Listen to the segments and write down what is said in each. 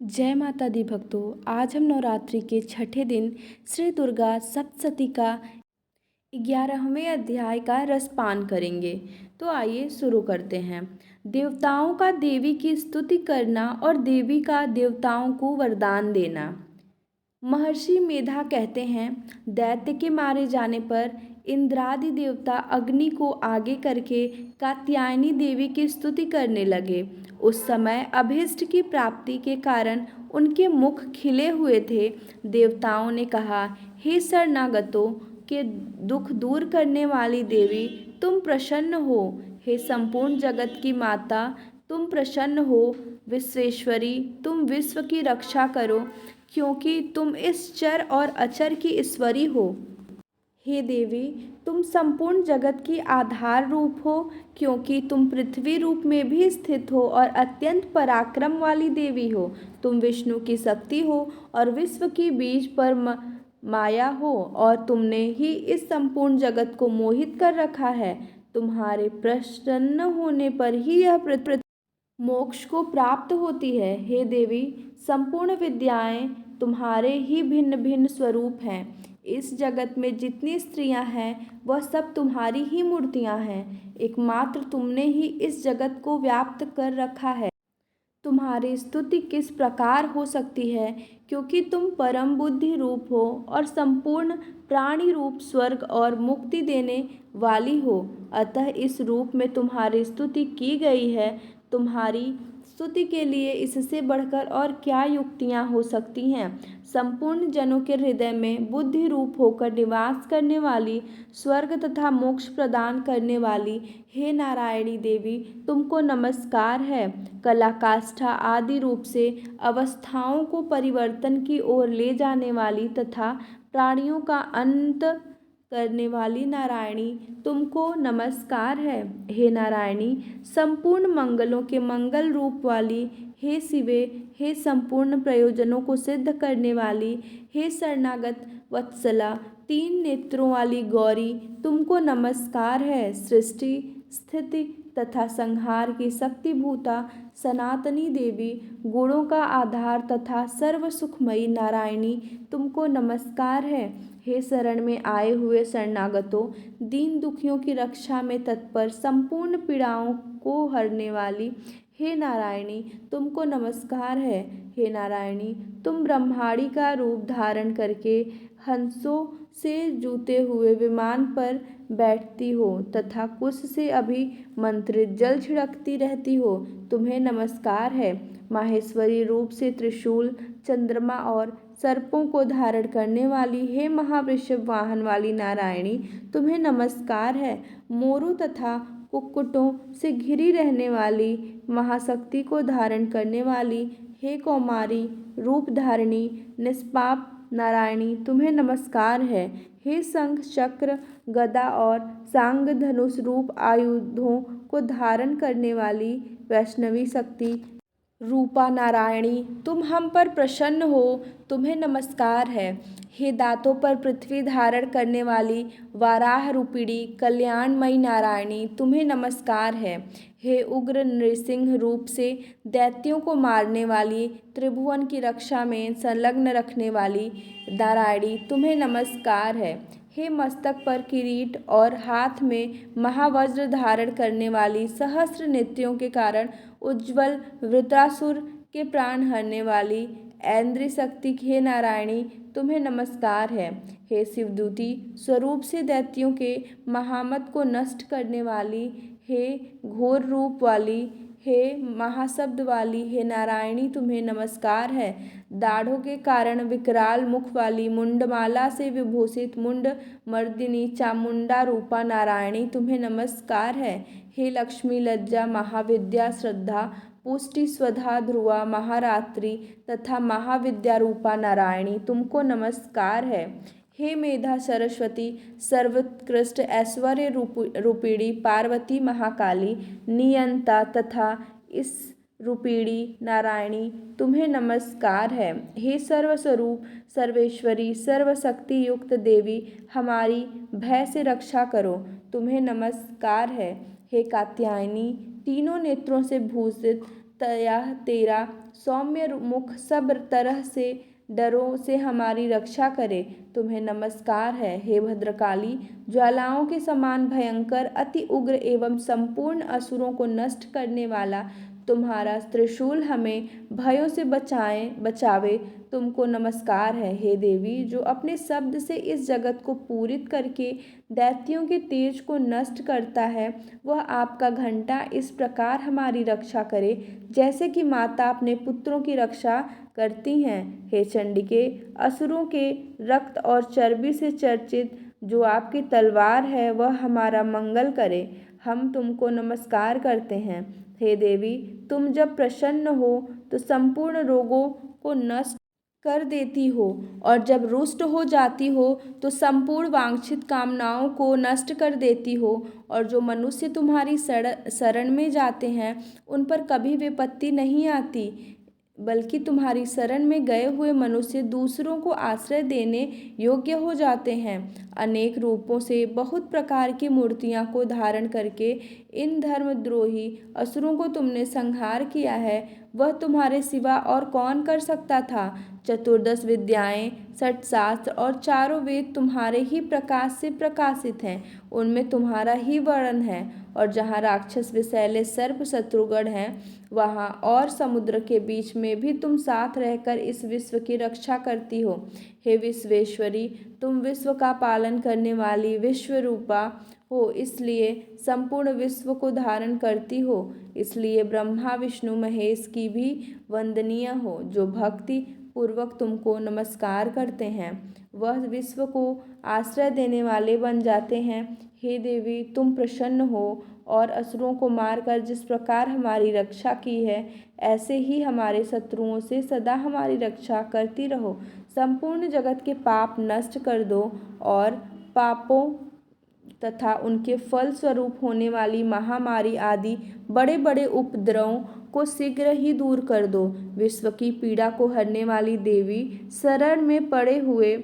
जय माता दी भक्तों। आज हम नवरात्रि के छठे दिन श्री दुर्गा सप्तशती का 11वें अध्याय का रसपान करेंगे। तो आइए शुरू करते हैं। देवताओं का देवी की स्तुति करना और देवी का देवताओं को वरदान देना। महर्षि मेधा कहते हैं, दैत्य के मारे जाने पर इंद्रादि देवता अग्नि को आगे करके कात्यायनी देवी की स्तुति करने लगे। उस समय अभीष्ट की प्राप्ति के कारण उनके मुख खिले हुए थे। देवताओं ने कहा, हे शरणागतों के दुख दूर करने वाली देवी, तुम प्रसन्न हो। हे संपूर्ण जगत की माता, तुम प्रसन्न हो। विश्वेश्वरी, तुम विश्व की रक्षा करो, क्योंकि तुम इस चर और अचर की ईश्वरी हो। हे देवी, तुम संपूर्ण जगत की आधार रूप हो, क्योंकि तुम पृथ्वी रूप में भी स्थित हो और अत्यंत पराक्रम वाली देवी हो। तुम विष्णु की शक्ति हो और विश्व की बीज पर माया हो, और तुमने ही इस संपूर्ण जगत को मोहित कर रखा है। तुम्हारे प्रसन्न होने पर ही यह पृथ्वी मोक्ष को प्राप्त होती है। हे देवी, संपूर्ण विद्याएं तुम्हारे ही भिन्न भिन्न स्वरूप हैं। इस जगत में जितनी स्त्रियां हैं वह सब तुम्हारी ही मूर्तियां हैं। एकमात्र तुमने ही इस जगत को व्याप्त कर रखा है। तुम्हारी स्तुति किस प्रकार हो सकती है, क्योंकि तुम परम बुद्धि रूप हो और संपूर्ण प्राणी रूप स्वर्ग और मुक्ति देने वाली हो। अतः इस रूप में तुम्हारी स्तुति की गई है। तुम्हारी स्तुति के लिए इससे बढ़कर और क्या युक्तियाँ हो सकती हैं। संपूर्ण जनों के हृदय में बुद्धि रूप होकर निवास करने वाली, स्वर्ग तथा मोक्ष प्रदान करने वाली, हे नारायणी देवी, तुमको नमस्कार है। कला काष्ठा आदि रूप से अवस्थाओं को परिवर्तन की ओर ले जाने वाली तथा प्राणियों का अंत करने वाली नारायणी, तुमको नमस्कार है। हे नारायणी, संपूर्ण मंगलों के मंगल रूप वाली, हे शिवे, हे संपूर्ण प्रयोजनों को सिद्ध करने वाली, हे शरणागत वत्सला, तीन नेत्रों वाली गौरी, तुमको नमस्कार है। सृष्टि, स्थिति तथा संहार की शक्तिभूता सनातनी देवी, गुणों का आधार तथा सर्व सुखमयी नारायणी, तुमको नमस्कार है। हे शरण में आए हुए शरणागतों, दीन दुखियों की रक्षा में तत्पर, संपूर्ण पीड़ाओं को हरने वाली, हे नारायणी, तुमको नमस्कार है। हे नारायणी, तुम ब्रह्माणी का रूप धारण करके हंसों से जूते हुए विमान पर बैठती हो तथा कुश से अभिमंत्रित जल छिड़कती रहती हो। तुम्हें नमस्कार है। माहेश्वरी रूप से त्रिशूल, चंद्रमा और सर्पों को धारण करने वाली, हे महावृषभ वाहन वाली नारायणी, तुम्हें नमस्कार है। मोरों तथा कुक्कुटों से घिरी रहने वाली, महाशक्ति को धारण करने वाली, हे कौमारी रूप धारिणी निष्पाप नारायणी, तुम्हें नमस्कार है। हे शंख, चक्र, गदा और सांग धनुष रूप आयुधों को धारण करने वाली वैष्णवी शक्ति रूपा नारायणी, तुम हम पर प्रसन्न हो, तुम्हें नमस्कार है। हे दांतों पर पृथ्वी धारण करने वाली वाराह रूपिणी कल्याणमयी नारायणी, तुम्हें नमस्कार है। हे उग्र नृसिंह रूप से दैत्यों को मारने वाली, त्रिभुवन की रक्षा में संलग्न रखने वाली नारायणी, तुम्हें नमस्कार है। हे मस्तक पर किरीट और हाथ में महावज्र धारण करने वाली, सहस्र नेत्रों के कारण उज्ज्वल वृत्रासुर के प्राण हरने वाली ऐन्द्री शक्ति, हे नारायणी, तुम्हें नमस्कार है। हे शिवदूती स्वरूप से दैत्यों के महामत को नष्ट करने वाली, हे घोर रूप वाली, हे महाशब्द वाली, हे नारायणी, तुम्हें नमस्कार है। दाढ़ों के कारण विकराल मुख वाली, मुंडमाला से विभूषित मुंड मर्दिनी चामुंडा रूपा नारायणी, तुम्हें नमस्कार है। हे लक्ष्मी, लज्जा, महाविद्या, श्रद्धा, पुष्टि, स्वधा, ध्रुवा, महारात्रि तथा महाविद्या रूपा नारायणी, तुमको नमस्कार है। हे मेधा सरस्वती, सर्वोत्कृष्ट ऐश्वर्य रूपिणी पार्वती महाकाली, नियंता तथा इस रूपिणी नारायणी, तुम्हें नमस्कार है। हे सर्वस्वरूप सर्वेश्वरी सर्वशक्ति युक्त देवी, हमारी भय से रक्षा करो, तुम्हें नमस्कार है। हे कात्यायनी, तीनों नेत्रों से भूषित तया तेरा सौम्य मुख सब तरह से डरों से हमारी रक्षा करे। तुम्हें नमस्कार है हे भद्रकाली, ज्वालाओं के समान भयंकर, अति उग्र एवं संपूर्ण असुरों को नष्ट करने वाला तुम्हारा त्रिशूल हमें भयों से बचावे। तुमको नमस्कार है हे देवी, जो अपने शब्द से इस जगत को पूरित करके दैत्यों के तेज को नष्ट करता है। वह आपका घंटा इस प्रकार हमारी रक्षा करे जैसे कि माता अपने पुत्रों की रक्षा करती हैं। हे चंडिके, असुरों के रक्त और चर्बी से चर्चित जो आपकी तलवार है वह हमारा मंगल करे। हम तुमको नमस्कार करते हैं। हे देवी, तुम जब प्रसन्न हो तो संपूर्ण रोगों को नष्ट कर देती हो, और जब रुष्ट हो जाती हो तो संपूर्ण वांछित कामनाओं को नष्ट कर देती हो। और जो मनुष्य तुम्हारी शरण में जाते हैं उन पर कभी विपत्ति नहीं आती, बल्कि तुम्हारी शरण में गए हुए मनुष्य दूसरों को आश्रय देने योग्य हो जाते हैं। अनेक रूपों से बहुत प्रकार की मूर्तियां को धारण करके इन धर्मद्रोही असुरों को तुमने संहार किया है। वह तुम्हारे सिवा और कौन कर सकता था। चतुर्दश विद्याएं, 60 शास्त्र और चारों वेद तुम्हारे ही प्रकाश से प्रकाशित हैं, उनमें तुम्हारा ही वर्णन है। और जहाँ राक्षस विषैले सर्प शत्रुगण हैं, वहाँ और समुद्र के बीच में भी तुम साथ रहकर इस विश्व की रक्षा करती हो। हे विश्वेश्वरी, तुम विश्व का पालन करने वाली विश्व रूपा हो, इसलिए संपूर्ण विश्व को धारण करती हो। इसलिए ब्रह्मा विष्णु महेश की भी वंदनीय हो, जो भक्ति पूर्वक तुमको नमस्कार करते हैं। वह विश्व को आश्रय देने वाले बन जाते हैं। हे देवी, तुम प्रसन्न हो और असुरों को मारकर जिस प्रकार हमारी रक्षा की है, ऐसे ही हमारे शत्रुओं से सदा हमारी रक्षा करती रहो। संपूर्ण जगत के पाप नष्ट कर दो और पापों तथा उनके फल स्वरूप होने वाली महामारी आदि बड़े बड़े उपद्रवों को शीघ्र ही दूर कर दो। विश्व की पीड़ा को हरने वाली देवी, शरण में पड़े हुए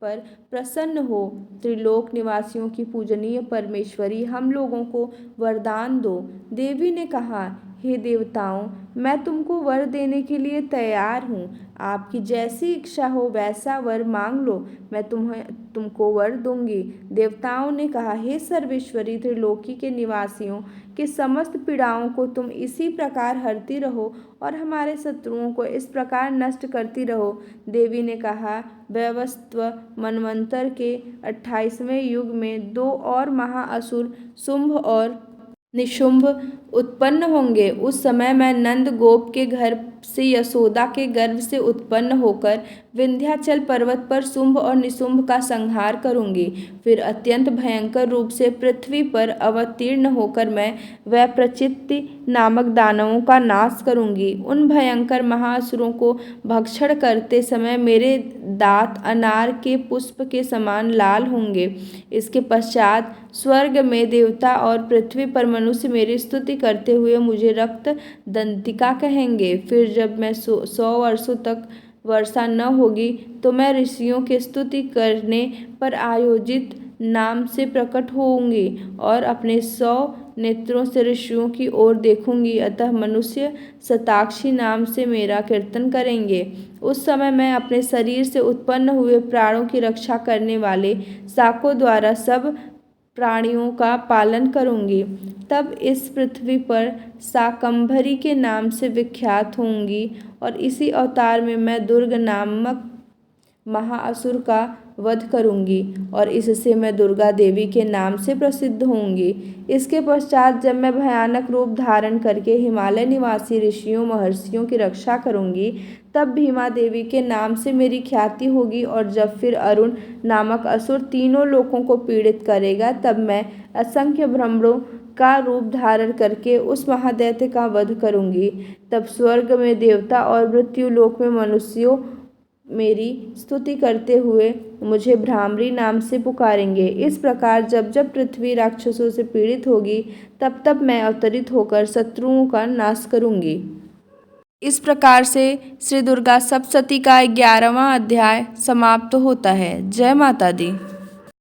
पर प्रसन्न हो। त्रिलोक निवासियों की पूजनीय परमेश्वरी, हम लोगों को वरदान दो। देवी ने कहा, हे देवताओं, मैं तुमको वर देने के लिए तैयार हूँ। आपकी जैसी इच्छा हो वैसा वर मांग लो, मैं तुमको वर दूंगी। देवताओं ने कहा, हे सर्वेश्वरी, त्रिलोकी के निवासियों की समस्त पीड़ाओं को तुम इसी प्रकार हरती रहो और हमारे शत्रुओं को इस प्रकार नष्ट करती रहो। देवी ने कहा, वैवस्वत मनवंतर के 28वें युग में 2 और महाअसुर शुंभ और निशुंभ उत्पन्न होंगे। उस समय मैं नंद गोप के घर से यशोदा के गर्भ से उत्पन्न होकर विंध्याचल पर्वत पर शुंभ और निशुंभ का संहार करूंगी। फिर अत्यंत भयंकर रूप से पृथ्वी पर अवतीर्ण होकर मैं वैप्रचित्ति नामक दानवों का नाश करूंगी। उन भयंकर महाअसुरों को भक्षण करते समय मेरे दांत अनार के पुष्प के समान लाल होंगे। इसके पश्चात स्वर्ग में देवता और पृथ्वी पर मनुष्य मेरी स्तुति करते हुए मुझे रक्त दंतिका कहेंगे। फिर जब मैं 100 वर्षों तक वर्षा न होगी तो मैं ऋषियों की स्तुति करने पर आयोजित नाम से प्रकट होऊंगी और अपने 100 नेत्रों से ऋषियों की ओर देखूंगी। अतः मनुष्य शताक्षी नाम से मेरा कीर्तन करेंगे। उस समय मैं अपने शरीर से उत्पन्न हुए प्राणों की रक्षा करने वाले शाकों द्वारा सब प्राणियों का पालन करूंगी। तब इस पृथ्वी पर शाकंभरी के नाम से विख्यात होंगी और इसी अवतार में मैं दुर्ग नामक महाअसुर का वध करूंगी और इससे मैं दुर्गा देवी के नाम से प्रसिद्ध होंगी। इसके पश्चात जब मैं भयानक रूप धारण करके हिमालय निवासी ऋषियों महर्षियों की रक्षा करूंगी, तब भीमा देवी के नाम से मेरी ख्याति होगी। और जब फिर अरुण नामक असुर तीनों लोकों को पीड़ित करेगा, तब मैं असंख्य भ्रमरों का रूप धारण करके उस महादैत्य का वध करूंगी। तब स्वर्ग में देवता और मृत्युलोक में मनुष्यों मेरी स्तुति करते हुए मुझे भ्रामरी नाम से पुकारेंगे। इस प्रकार जब जब पृथ्वी राक्षसों से पीड़ित होगी, तब तब मैं अवतरित होकर शत्रुओं का नाश करूंगी। इस प्रकार से श्री दुर्गा सप्तशती का 11वां अध्याय समाप्त होता है। जय माता दी।